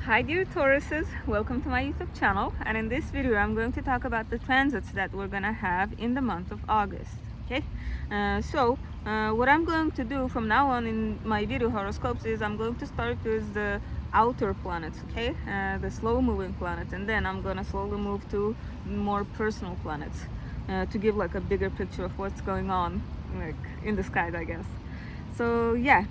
Hi dear Tauruses, welcome to my YouTube channel, and in this video I'm going to talk about the transits that we're gonna have in the month of August. Okay, what I'm going to do from now on in my video horoscopes is I'm going to start with the outer planets, okay, the slow moving planets, and then I'm gonna slowly move to more personal planets to give like a bigger picture of what's going on like in the skies, I guess. So yeah.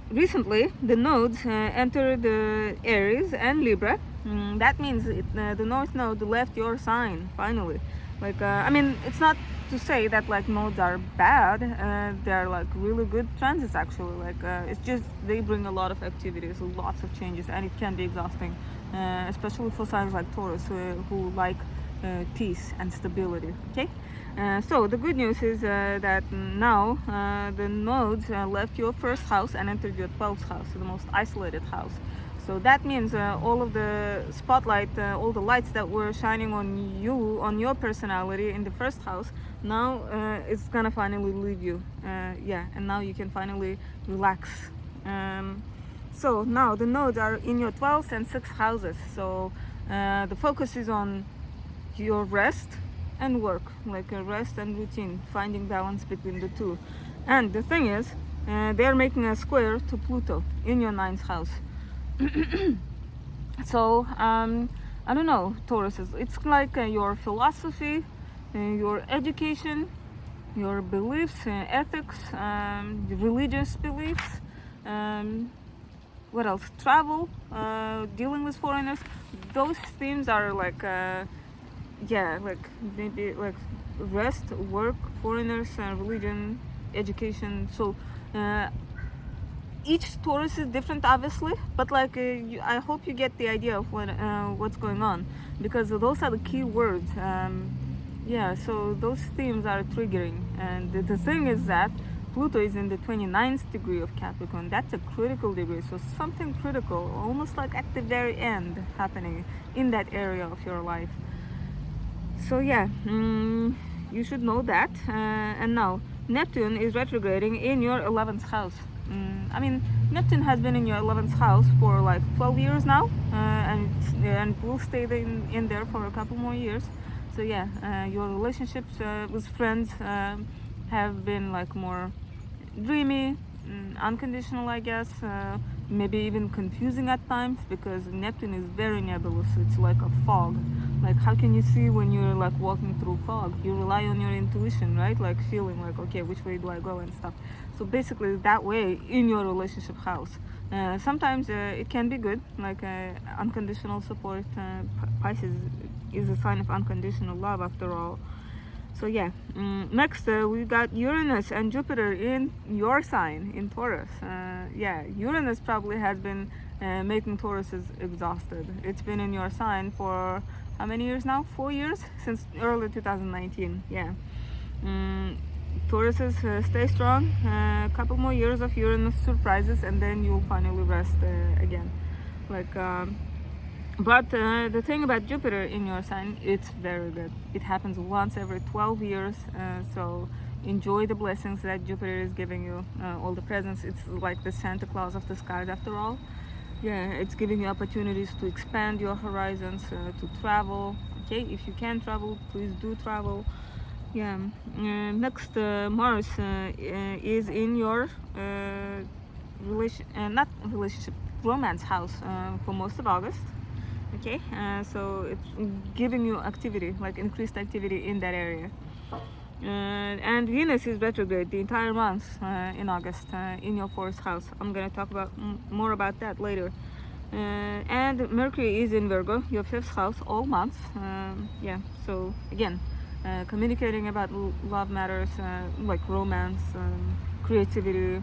Recently, the nodes entered Aries and Libra. That means the North Node left your sign finally. I mean, it's not to say that like nodes are bad. They're like really good transits actually. It's just they bring a lot of activities, lots of changes, and it can be exhausting, especially for signs like Taurus who like peace and stability. Okay. So the good news is that now the nodes left your first house and entered your 12th house, the most isolated house. So that means all of the spotlight, all the lights that were shining on you, on your personality in the first house, now it's gonna finally leave you. And now you can finally relax. So now the nodes are in your 12th and 6th houses. So the focus is on your rest and work, like a rest and routine, finding balance between the two. And the thing is, they're making a square to Pluto in your 9th house. So I don't know, Tauruses, it's like your philosophy, your education, your beliefs, ethics, religious beliefs, what else, travel, dealing with foreigners. Those themes are like maybe like rest, work, foreigners, religion, education. So each Taurus is different, obviously, but I hope you get the idea of what's going on, because those are the key words. So those themes are triggering, and the thing is that Pluto is in the 29th degree of Capricorn. That's a critical degree, so something critical, almost like at the very end, happening in that area of your life. So yeah, you should know that. And now Neptune is retrograding in your 11th house. I mean, Neptune has been in your 11th house for like 12 years now, and will stay in there for a couple more years. So yeah, your relationships with friends have been like more dreamy, unconditional, I guess. Maybe even confusing at times, because Neptune is very nebulous. It's like a fog. Like, how can you see when you're like walking through fog? You rely on your intuition, right? Like feeling like, okay, which way do I go and stuff. So basically that way in your relationship house. Sometimes it can be good, like unconditional support. Pisces is a sign of unconditional love after all. So yeah, next we got Uranus and Jupiter in your sign, in Taurus. Uranus probably has been making Tauruses exhausted. It's been in your sign for how many years now? 4 years? Since early 2019, yeah. Tauruses, stay strong. A couple more years of Uranus surprises, and then you'll finally rest again. But the thing about Jupiter in your sign, it's very good. It happens once every 12 years. So enjoy the blessings that Jupiter is giving you, all the presents. It's like the Santa Claus of the skies after all. Yeah, it's giving you opportunities to expand your horizons, to travel. Okay, if you can travel, please do travel. Yeah. Next, Mars is in your romance house for most of August. Okay, so it's giving you activity, like increased activity in that area. And Venus is retrograde the entire month in August in your 4th house. I'm gonna talk about more about that later. And Mercury is in Virgo, your 5th house, all months. So again, communicating about love matters, like romance, creativity,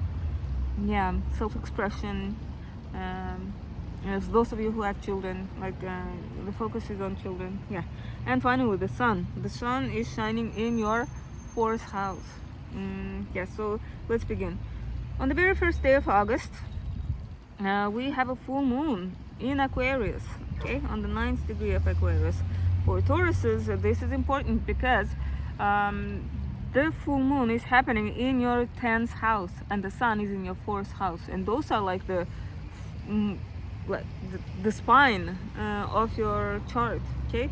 self-expression. As those of you who have children, the focus is on children. Yeah. And finally, the sun. The sun is shining in your 4th house. So let's begin. On the very first day of August, we have a full moon in Aquarius, okay, on the 9th degree of Aquarius. For Tauruses, this is important because the full moon is happening in your 10th house, and the sun is in your 4th house, and those are like the like the spine of your chart. Okay,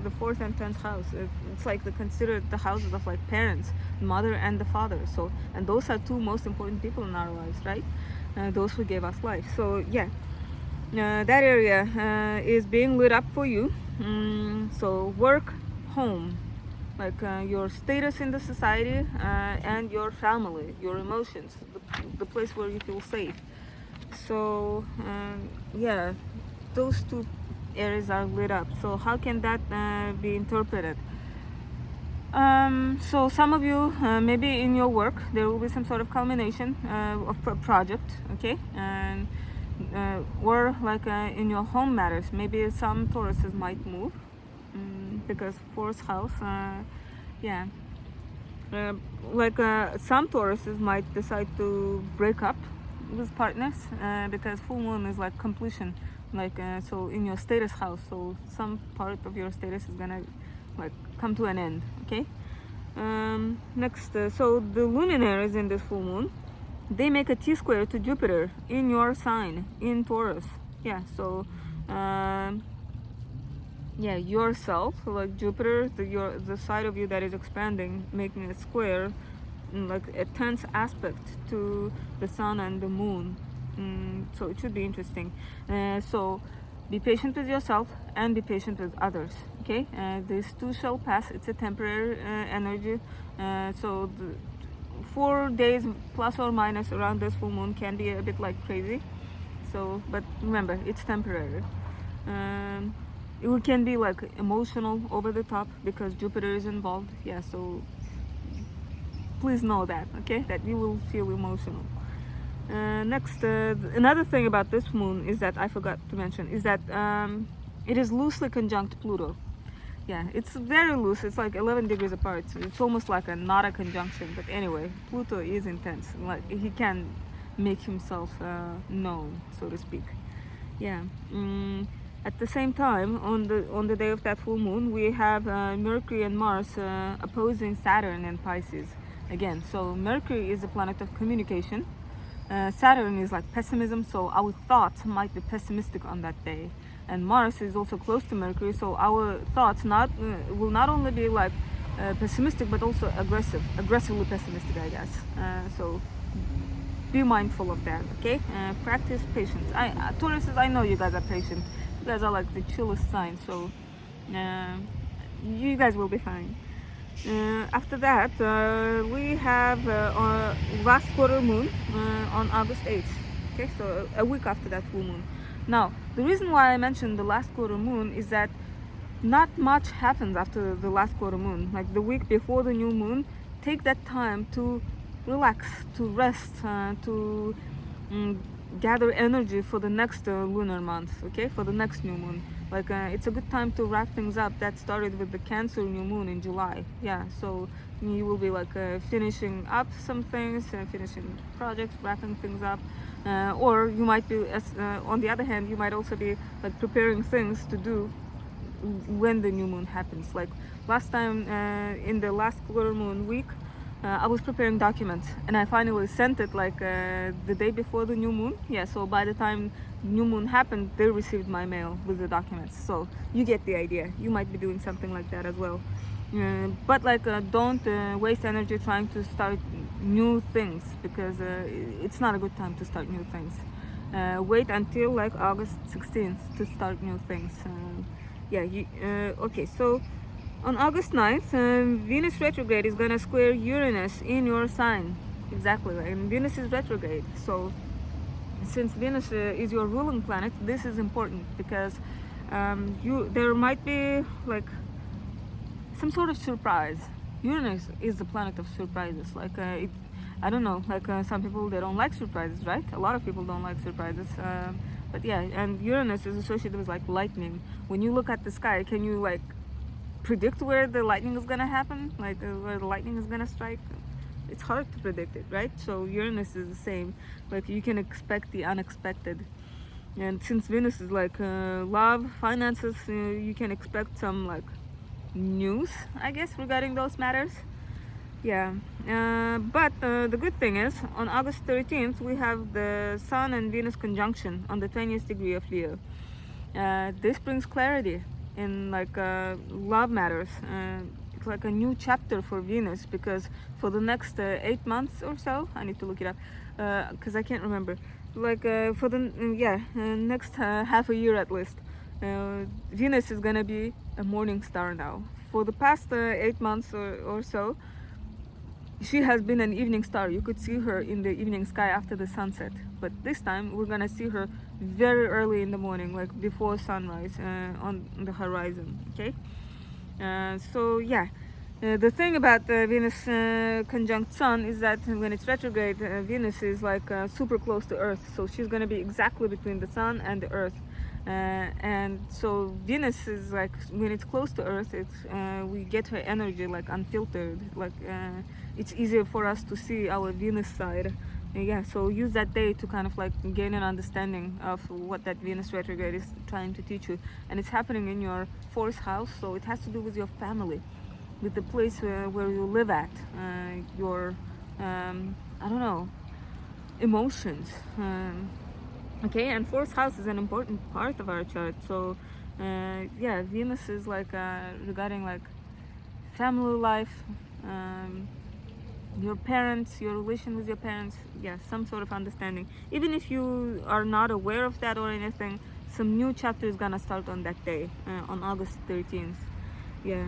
the 4th and 10th house. It's like considered the houses of like parents, mother and the father. So, and those are two most important people in our lives, right? Those who gave us life. So yeah, that area is being lit up for you. So work, home, like your status in the society, and your family, your emotions, the place where you feel safe. So yeah, those two areas are lit up. So how can that be interpreted? So some of you, maybe in your work, there will be some sort of culmination of project, okay, and or like in your home matters, maybe some Tauruses might move, because 4th house, yeah, uh, like some Tauruses might decide to break up with partners because full moon is like completion, like so in your status house, so some part of your status is gonna like come to an end, okay. Next, so the luminaries in this full moon, they make a T-square to Jupiter in your sign, in Taurus. Yeah, so yeah, yourself, like Jupiter, the side of you that is expanding, making a square, like a tense aspect to the sun and the moon. So it should be interesting. So be patient with yourself and be patient with others, okay. This too shall pass. It's a temporary energy. So the 4 days plus or minus around this full moon can be a bit like crazy. So, but remember, it's temporary. It can be like emotional, over the top, because Jupiter is involved. Yeah, so please know that, okay, that you will feel emotional. Next, another thing about this moon is that I forgot to mention is that it is loosely conjunct Pluto. Yeah, it's very loose. It's like 11 degrees apart. So it's almost like not a conjunction. But anyway, Pluto is intense. Like he can make himself known, so to speak. Yeah. At the same time, on the day of that full moon, we have Mercury and Mars opposing Saturn and Pisces again. So Mercury is the planet of communication. Saturn is like pessimism, so our thoughts might be pessimistic on that day. And Mars is also close to Mercury, so our thoughts will not only be like pessimistic, but also aggressively pessimistic, I guess. So be mindful of that, okay? Practice patience. Tauruses, I know you guys are patient. You guys are like the chillest sign, so you guys will be fine. After that, we have last quarter moon on August 8th. Okay, so a week after that full moon. Now, the reason why I mentioned the last quarter moon is that not much happens after the last quarter moon. Like the week before the new moon, take that time to relax, to rest, to gather energy for the next lunar month, okay, for the next new moon. Like it's a good time to wrap things up. That started with the Cancer new moon in July. Yeah, so you will be like finishing up some things, finishing projects, wrapping things up, or you might be on the other hand, you might also be like preparing things to do when the new moon happens. Like last time in the last quarter moon week, I was preparing documents and I finally sent it like the day before the new moon. Yeah, so by the time new moon happened, they received my mail with the documents. So you get the idea. You might be doing something like that as well. But like don't waste energy trying to start new things, because it's not a good time to start new things. Wait until like August 16th to start new things. Yeah, okay, so on August 9th, Venus retrograde is gonna square Uranus in your sign. Exactly, and Venus is retrograde. So since Venus is your ruling planet, this is important because there might be like some sort of surprise. Uranus is the planet of surprises. Like I don't know, like some people, they don't like surprises, right? A lot of people don't like surprises. But yeah, and Uranus is associated with like lightning. When you look at the sky, can you like predict where the lightning is gonna happen, like where the lightning is gonna strike? It's hard to predict it, right? So Uranus is the same. Like you can expect the unexpected, and since Venus is like love, finances, you can expect some like news, I guess, regarding those matters. Yeah, but the good thing is on August 13th we have the Sun and Venus conjunction on the 20th degree of Leo. This brings clarity in like love matters. It's like a new chapter for Venus because for the next 8 months or so, I need to look it up because I can't remember. Like for the next half a year at least, Venus is gonna be a morning star now. For the past 8 months or so, she has been an evening star. You could see her in the evening sky after the sunset. But this time we're gonna see her very early in the morning, like before sunrise on the horizon. Okay. So yeah, the thing about Venus conjunct Sun is that when it's retrograde, Venus is like super close to Earth. So she's gonna be exactly between the Sun and the Earth. And so Venus is like when it's close to Earth, it's we get her energy like unfiltered, like it's easier for us to see our Venus side. Yeah, so use that day to kind of like gain an understanding of what that Venus retrograde is trying to teach you. And it's happening in your fourth house, so it has to do with your family, with the place where you live at, your I don't know, emotions. Okay, and fourth house is an important part of our chart. So yeah, Venus is like regarding like family life, your parents, your relation with your parents. Yeah, some sort of understanding. Even if you are not aware of that or anything, some new chapter is gonna start on that day, on August 13th. Yeah.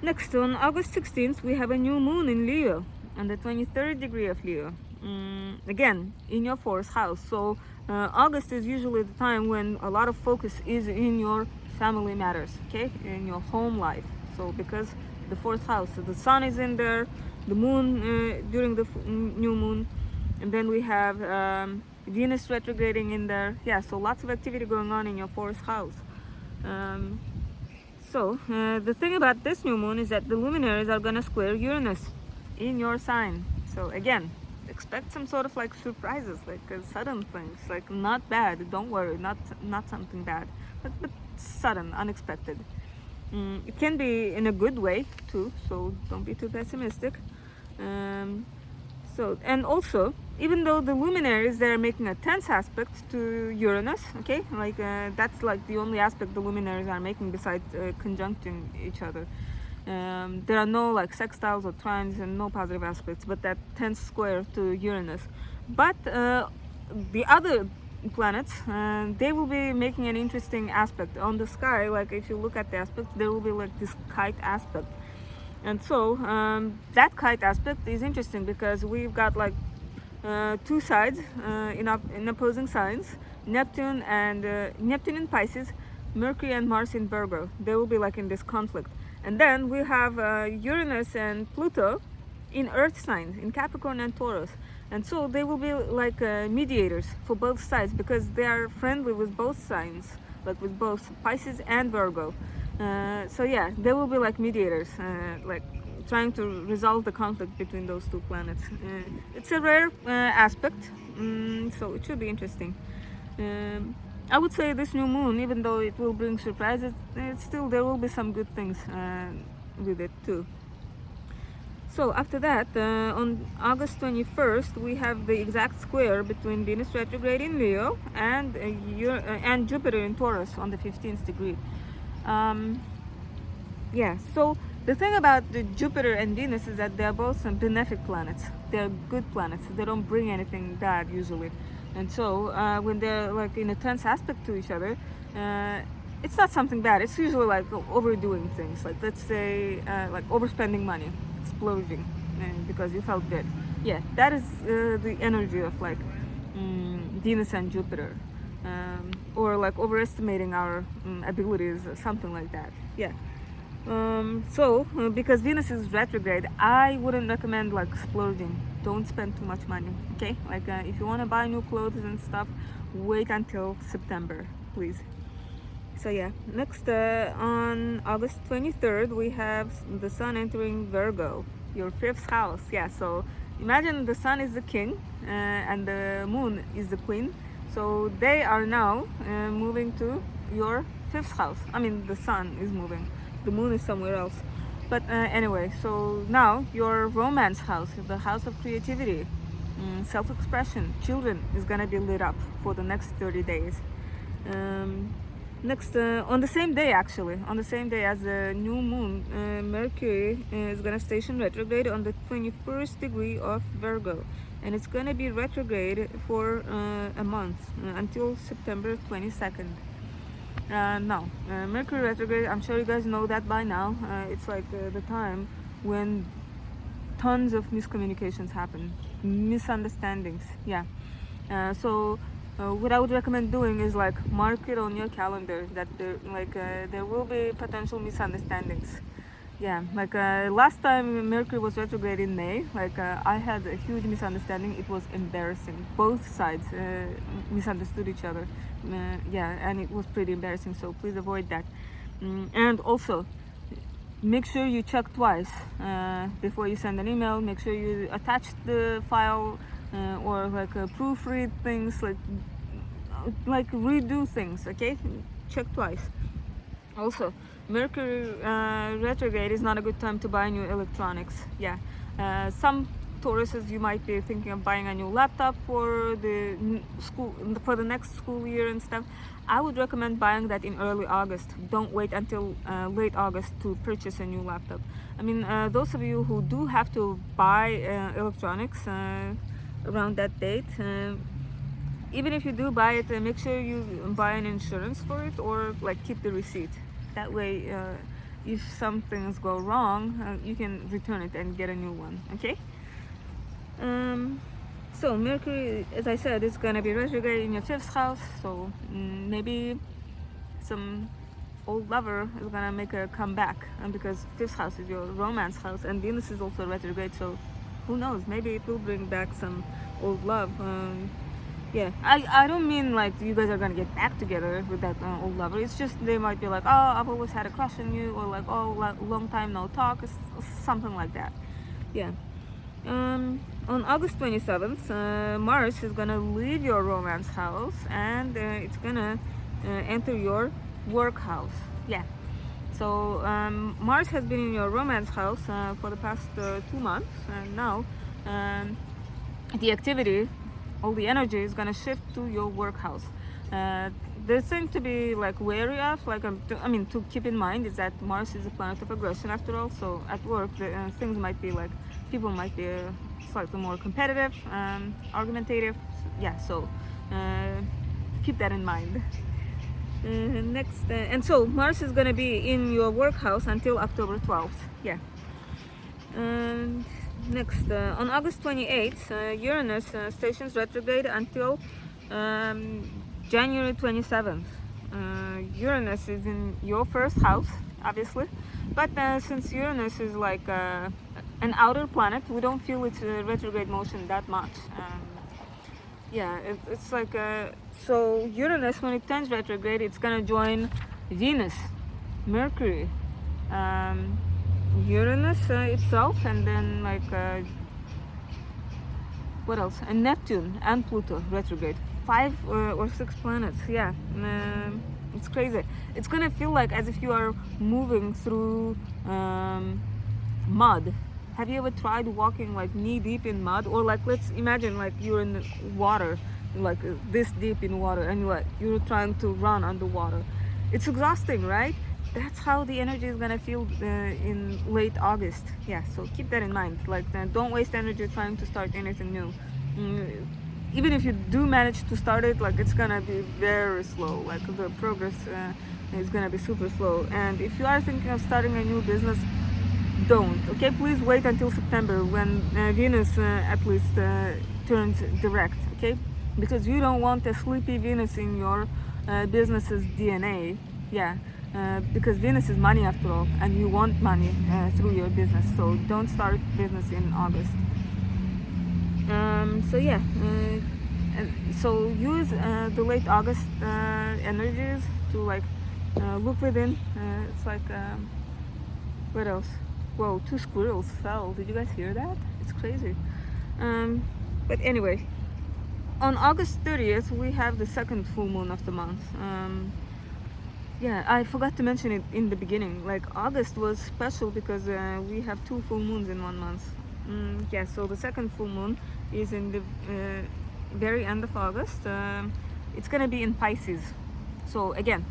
Next, on August 16th, we have a new moon in Leo, on the 23rd degree of Leo. Again, in your fourth house. So August is usually the time when a lot of focus is in your family matters, okay, in your home life. So because the fourth house, so the sun is in there, the moon during the new moon, and then we have Venus retrograding in there. Yeah, so lots of activity going on in your fourth house. So the thing about this new moon is that the luminaries are gonna square Uranus in your sign. So again, expect some sort of like surprises, like sudden things, like not bad. Don't worry, not something bad, but sudden, unexpected. It can be in a good way too, so don't be too pessimistic. So, and also, even though the luminaries, they're making a tense aspect to Uranus, okay, like that's like the only aspect the luminaries are making besides conjuncting each other. There are no like sextiles or trines and no positive aspects, but that tense square to Uranus. But the other planets, they will be making an interesting aspect on the sky. Like if you look at the aspects, there will be like this kite aspect. And so that kite aspect is interesting because we've got like two sides in opposing signs: Neptune in Pisces, Mercury and Mars in Virgo. They will be like in this conflict. And then we have Uranus and Pluto in Earth signs, in Capricorn and Taurus. And so they will be like mediators for both sides because they are friendly with both signs, like with both Pisces and Virgo. So yeah, they will be like mediators, like trying to resolve the conflict between those two planets. It's a rare aspect, so it should be interesting. I would say this new moon, even though it will bring surprises, still there will be some good things with it too. So after that, on August 21st, we have the exact square between Venus retrograde in Leo and Jupiter in Taurus on the 15th degree. Yeah, so the thing about the Jupiter and Venus is that they are both some benefic planets. They're good planets. They don't bring anything bad usually. And so when they're like in a tense aspect to each other, it's not something bad. It's usually like overdoing things. Like let's say like overspending money, splurging because you felt good. Yeah, that is the energy of like Venus and Jupiter. Or like overestimating our abilities or something like that. Yeah. So because Venus is retrograde, I wouldn't recommend like splurging. Don't spend too much money, okay? Like if you want to buy new clothes and stuff, wait until September, please. So yeah, next on August 23rd, we have the sun entering Virgo, your fifth house. Yeah, so imagine the sun is the king and the moon is the queen. So they are now moving to your fifth house. I mean, the sun is moving. The moon is somewhere else. But anyway, so now your romance house, the house of creativity, self-expression, children, is gonna be lit up for the next 30 days. Next, on the same day, actually, on the same day as the new moon, Mercury is gonna station retrograde on the 21st degree of Virgo, and it's gonna be retrograde for a month until September 22nd. No, Mercury retrograde, I'm sure you guys know that by now. It's like the time when tons of miscommunications happen, misunderstandings. Yeah. So what I would recommend doing is like mark it on your calendar that there will be potential misunderstandings. Yeah, like last time Mercury was retrograde in May, like I had a huge misunderstanding. It was embarrassing. Both sides misunderstood each other. Yeah, and it was pretty embarrassing. So please avoid that. And also, make sure you check twice before you send an email. Make sure you attach the file or like proofread things, like redo things. Okay, check twice. Also, Mercury retrograde is not a good time to buy new electronics. Yeah, some Tauruses, you might be thinking of buying a new laptop for the school, for the next school year and stuff. I would recommend buying that in early August. Don't wait until late August to purchase a new laptop. I mean, those of you who do have to buy electronics around that date, even if you do buy it, make sure you buy an insurance for it or like keep the receipt. That way, if some things go wrong, you can return it and get a new one. Okay. So Mercury, as I said, is gonna be retrograde in your 5th house. So maybe some old lover is gonna make a comeback, and because 5th house is your romance house, and Venus is also retrograde. So who knows? Maybe it will bring back some old love. Yeah, I don't mean like you guys are gonna get back together with that old lover. It's just they might be like, oh, I've always had a crush on you, or like, oh, long time no talk, something like that. Yeah. On August 27th, Mars is gonna leave your romance house and it's gonna enter your work house. Yeah. So Mars has been in your romance house for the past 2 months, and now the activity, all the energy is gonna shift to your work house. The thing to be like wary of, like I mean, to keep in mind is that Mars is a planet of aggression after all. So at work, things might be like people might be slightly more competitive, argumentative. Yeah, so keep that in mind. Next, and so Mars is gonna be in your work house until October 12th. Yeah. And next, on August 28th, Uranus stations retrograde until January 27th. Uranus is in your 1st house, obviously, but since Uranus is like an outer planet, we don't feel its retrograde motion that much. Yeah, it's like so Uranus, when it turns retrograde, it's gonna join Venus, Mercury, Uranus itself, and then like what else? And Neptune and Pluto retrograde. 5 or 6 planets. Yeah, it's crazy. It's gonna feel like as if you are moving through mud. Have you ever tried walking like knee deep in mud? Or like, let's imagine like you're in the water, like this deep in water, and you're trying to run underwater. It's exhausting, right? That's how the energy is gonna feel in late August. Yeah, so keep that in mind. Like, don't waste energy trying to start anything new. Even if you do manage to start it, like it's gonna be very slow. Like the progress is gonna be super slow. And if you are thinking of starting a new business, don't. Okay, please wait until September when Venus at least turns direct. Okay, because you don't want a sleepy Venus in your business's DNA. Yeah. Because Venus is money after all, and you want money through your business. So don't start business in August. So yeah, so use the late August energies to like look within. It's like what else? Whoa, 2 squirrels fell. Did you guys hear that? It's crazy. But anyway, on August 30th we have the 2nd full moon of the month. Yeah, I forgot to mention it in the beginning. Like August was special because we have 2 full moons in 1 month. Yeah, so the second full moon is in the very end of August. It's gonna be in Pisces. So again,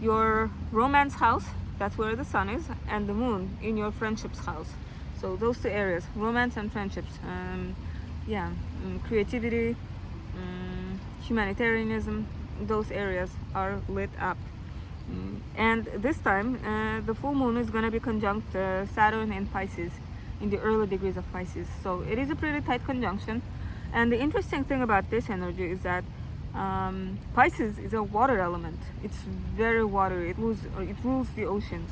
your romance house, that's where the sun is, and the moon in your friendships house. So those 2 areas, romance and friendships. Yeah, creativity, humanitarianism, those areas are lit up. And this time, the full moon is going to be conjunct Saturn in Pisces, in the early degrees of Pisces. So it is a pretty tight conjunction. And the interesting thing about this energy is that Pisces is a water element. It's very watery. It rules the oceans.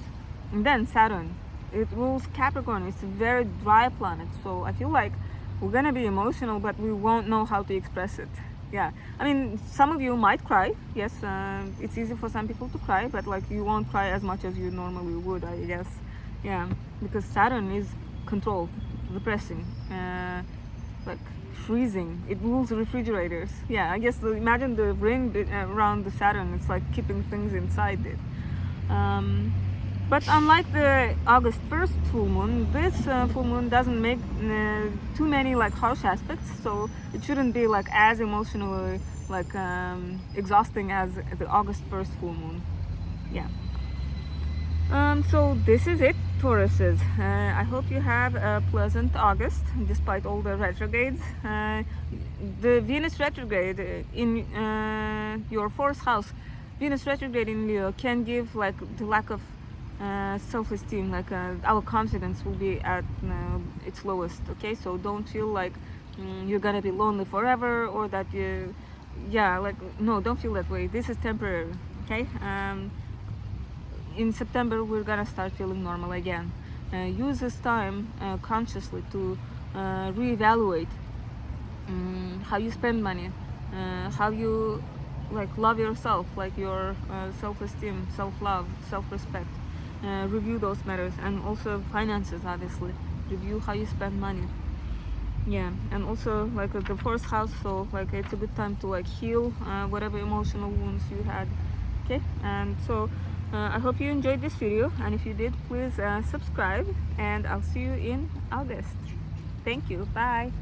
And then Saturn, it rules Capricorn. It's a very dry planet. So I feel like we're gonna be emotional, but we won't know how to express it. Yeah, I mean, some of you might cry. Yes, it's easy for some people to cry, but like you won't cry as much as you normally would, I guess. Yeah, because Saturn is control, repressing, like freezing. It rules refrigerators. Yeah, I guess imagine the ring around the Saturn. It's like keeping things inside it. But unlike the August 1st full moon, this full moon doesn't make too many like harsh aspects, so it shouldn't be like as emotionally like exhausting as the August 1st full moon. Yeah. So this is it, Tauruses. I hope you have a pleasant August despite all the retrogrades. The Venus retrograde in your 4th house, Venus retrograde in Leo, can give like the lack of self-esteem, like our confidence will be at its lowest. Okay, so don't feel like you're gonna be lonely forever, or that you, yeah, like, no, don't feel that way. This is temporary. Okay, in September we're gonna start feeling normal again. Use this time consciously to reevaluate how you spend money, how you like love yourself, like your self-esteem, self-love, self-respect. Review those matters, and also finances, obviously. Review how you spend money. Yeah, and also like the 4th house, so like it's a good time to like heal whatever emotional wounds you had. Okay, and so I hope you enjoyed this video, and if you did, please subscribe, and I'll see you in August. Thank you. Bye.